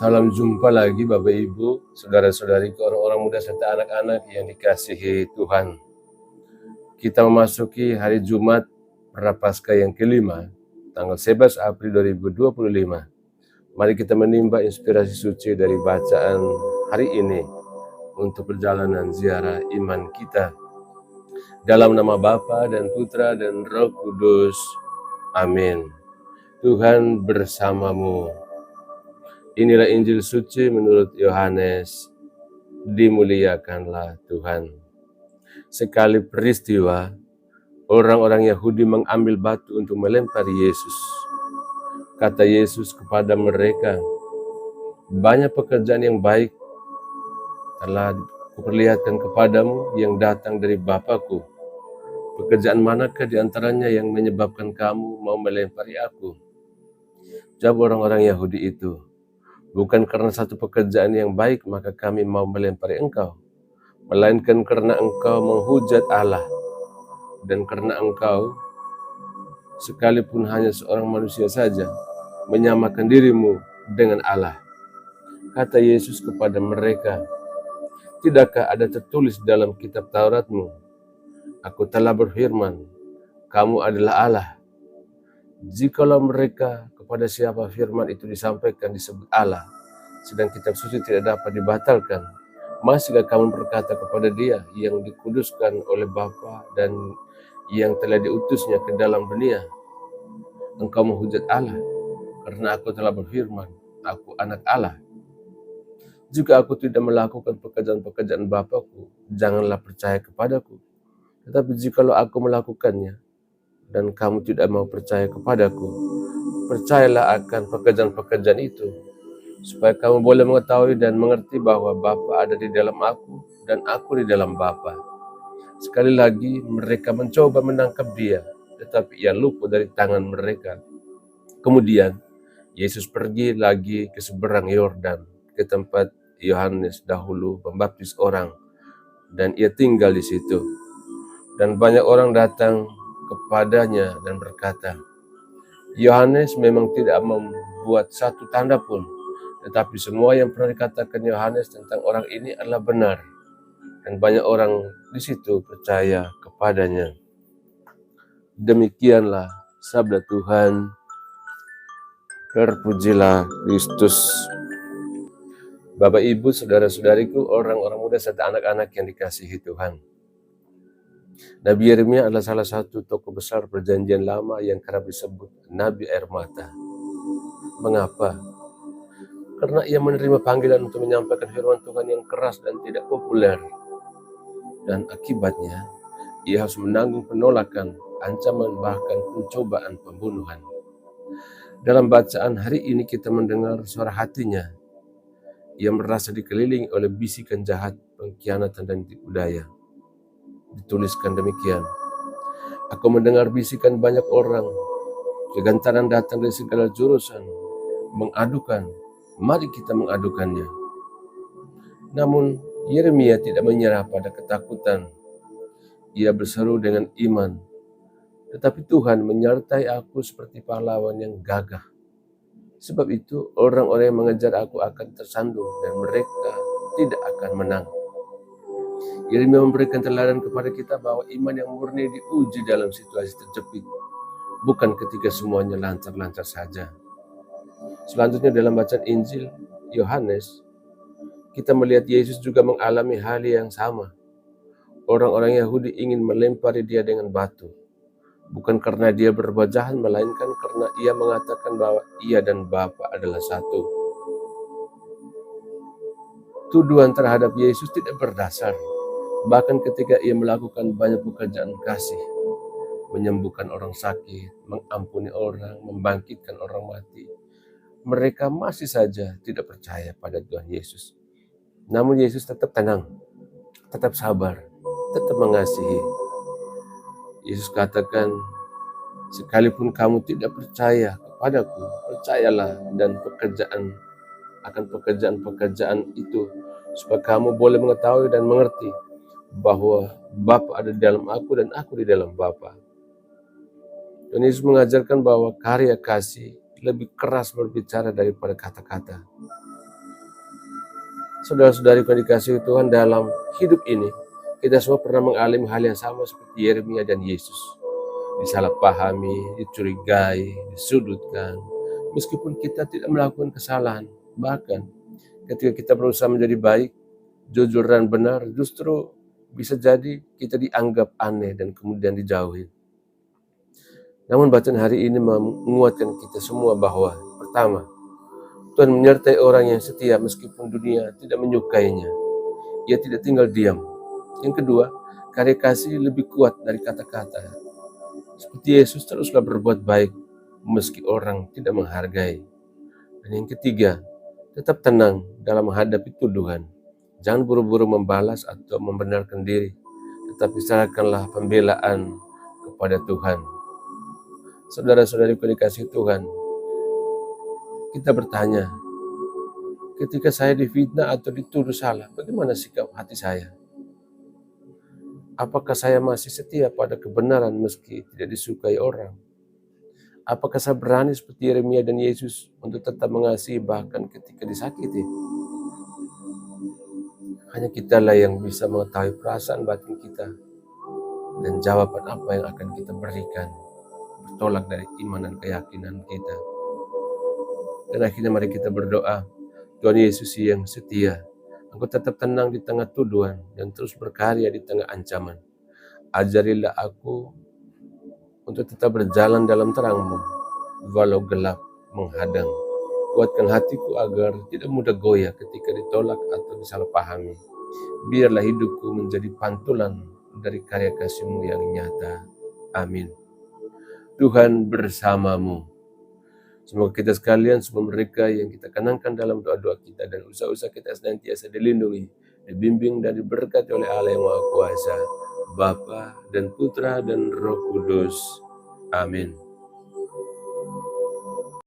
Salam jumpa lagi Bapak Ibu, saudara-saudariku, orang-orang muda serta anak-anak yang dikasihi Tuhan. Kita memasuki hari Jumat Prapaskah yang kelima, tanggal 11 April 2025. Mari kita menimba inspirasi suci dari bacaan hari ini untuk perjalanan ziarah iman kita. Dalam nama Bapa dan Putra dan Roh Kudus. Amin. Tuhan bersamamu. Inilah Injil suci menurut Yohanes. Dimuliakanlah Tuhan. Sekali peristiwa, orang-orang Yahudi mengambil batu untuk melempari Yesus. Kata Yesus kepada mereka, "Banyak pekerjaan yang baik telah kuperlihatkan kepadamu yang datang dari Bapa-Ku. Pekerjaan manakah di antaranya yang menyebabkan kamu mau melempari aku?" Jawab orang-orang Yahudi itu, "Bukan karena satu pekerjaan yang baik maka kami mau melempari engkau, melainkan karena engkau menghujat Allah, dan karena engkau, sekalipun hanya seorang manusia saja, menyamakan dirimu dengan Allah." Kata Yesus kepada mereka, "Tidakkah ada tertulis dalam kitab Tauratmu, Aku telah berfirman, kamu adalah Allah?" Jikalau mereka kepada siapa firman itu disampaikan disebut Allah, sedang kitab suci tidak dapat dibatalkan, masihkah kamu berkata kepada dia yang dikuduskan oleh Bapa dan yang telah diutusnya ke dalam dunia, engkau menghujat Allah, karena aku telah berfirman, aku anak Allah? Jika aku tidak melakukan pekerjaan-pekerjaan Bapa-Ku, janganlah percaya kepadaku. Tetapi jikalau aku melakukannya, dan kamu tidak mau percaya kepadaku, percayalah akan pekerjaan-pekerjaan itu, supaya kamu boleh mengetahui dan mengerti bahwa Bapa ada di dalam aku, dan aku di dalam Bapa. Sekali lagi mereka mencoba menangkap dia, tetapi ia luput dari tangan mereka. Kemudian Yesus pergi lagi ke seberang Yordan, ke tempat Yohanes dahulu membaptis orang, dan ia tinggal di situ. Dan banyak orang datang kepadanya dan berkata, "Yohanes memang tidak membuat satu tanda pun, tetapi semua yang pernah dikatakan Yohanes tentang orang ini adalah benar." Dan banyak orang di situ percaya kepadanya. Demikianlah sabda Tuhan. Terpujilah Kristus. Bapak Ibu, saudara-saudariku, orang-orang muda serta anak-anak yang dikasihi Tuhan. Nabi Yeremia adalah salah satu tokoh besar perjanjian lama yang kerap disebut Nabi Air Mata. Mengapa? Karena ia menerima panggilan untuk menyampaikan firman Tuhan yang keras dan tidak populer. Dan akibatnya, ia harus menanggung penolakan, ancaman, bahkan pencobaan pembunuhan. Dalam bacaan hari ini kita mendengar suara hatinya. Ia merasa dikelilingi oleh bisikan jahat, pengkhianatan, dan tipu daya. Dituliskan demikian, "Aku mendengar bisikan banyak orang, kegantaran datang dari segala jurusan, mengadukan, mari kita mengadukannya." Namun Yeremia tidak menyerah pada ketakutan. Ia berseru dengan iman, "Tetapi Tuhan menyertai aku seperti pahlawan yang gagah. Sebab itu orang-orang yang mengejar aku akan tersandung dan mereka tidak akan menang." Yeremia memberikan teladan kepada kita bahwa iman yang murni diuji dalam situasi terjepit, bukan ketika semuanya lancar-lancar saja. Selanjutnya dalam bacaan Injil Yohanes, kita melihat Yesus juga mengalami hal yang sama. Orang-orang Yahudi ingin melempari dia dengan batu, bukan karena dia berbuat jahat, melainkan karena ia mengatakan bahwa ia dan Bapa adalah satu. Tuduhan terhadap Yesus tidak berdasar. Bahkan ketika ia melakukan banyak pekerjaan kasih, menyembuhkan orang sakit, mengampuni orang, membangkitkan orang mati, mereka masih saja tidak percaya pada Tuhan Yesus. Namun Yesus tetap tenang, tetap sabar, tetap mengasihi. Yesus katakan, "Sekalipun kamu tidak percaya kepadaku, percayalah dan pekerjaan itu, supaya kamu boleh mengetahui dan mengerti bahwa Bapa ada di dalam aku dan aku di dalam Bapa." Dan Yesus mengajarkan bahwa karya kasih lebih keras berbicara daripada kata-kata. Saudara-saudari yang dikasihi Tuhan, dalam hidup ini, kita semua pernah mengalami hal yang sama seperti Yeremia dan Yesus. Disalahpahami, dicurigai, disudutkan, meskipun kita tidak melakukan kesalahan. Bahkan ketika kita berusaha menjadi baik, jujur dan benar, justru bisa jadi kita dianggap aneh dan kemudian dijauhi. Namun bacaan hari ini menguatkan kita semua bahwa pertama, Tuhan menyertai orang yang setia meskipun dunia tidak menyukainya. Ia tidak tinggal diam. Yang kedua, karya kasih lebih kuat dari kata-kata. Seperti Yesus, teruslah berbuat baik meski orang tidak menghargai. Dan yang ketiga, tetap tenang dalam menghadapi tuduhan. Jangan buru-buru membalas atau membenarkan diri, tetapi serahkanlah pembelaan kepada Tuhan. Saudara-saudariku dikasihi Tuhan, kita bertanya, ketika saya difitnah atau dituduh salah, bagaimana sikap hati saya? Apakah saya masih setia pada kebenaran meski tidak disukai orang? Apakah saya berani seperti Yeremia dan Yesus untuk tetap mengasihi bahkan ketika disakiti? Hanya kitalah yang bisa mengetahui perasaan batin kita dan jawaban apa yang akan kita berikan, bertolak dari iman dan keyakinan kita. Dan akhirnya mari kita berdoa, Tuhan Yesus yang setia, Engkau tetap tenang di tengah tuduhan dan terus berkarya di tengah ancaman. Ajarilah aku untuk tetap berjalan dalam terang-Mu, walau gelap menghadang. Kuatkan hatiku agar tidak mudah goyah ketika ditolak atau disalahpahami. Biarlah hidupku menjadi pantulan dari karya kasih-Mu yang nyata. Amin. Tuhan bersamamu. Semoga kita sekalian, semua mereka yang kita kenangkan dalam doa-doa kita dan usaha-usaha kita senantiasa dilindungi, dibimbing dan diberkati oleh Allah yang Maha Kuasa, Bapa dan Putra dan Roh Kudus. Amin.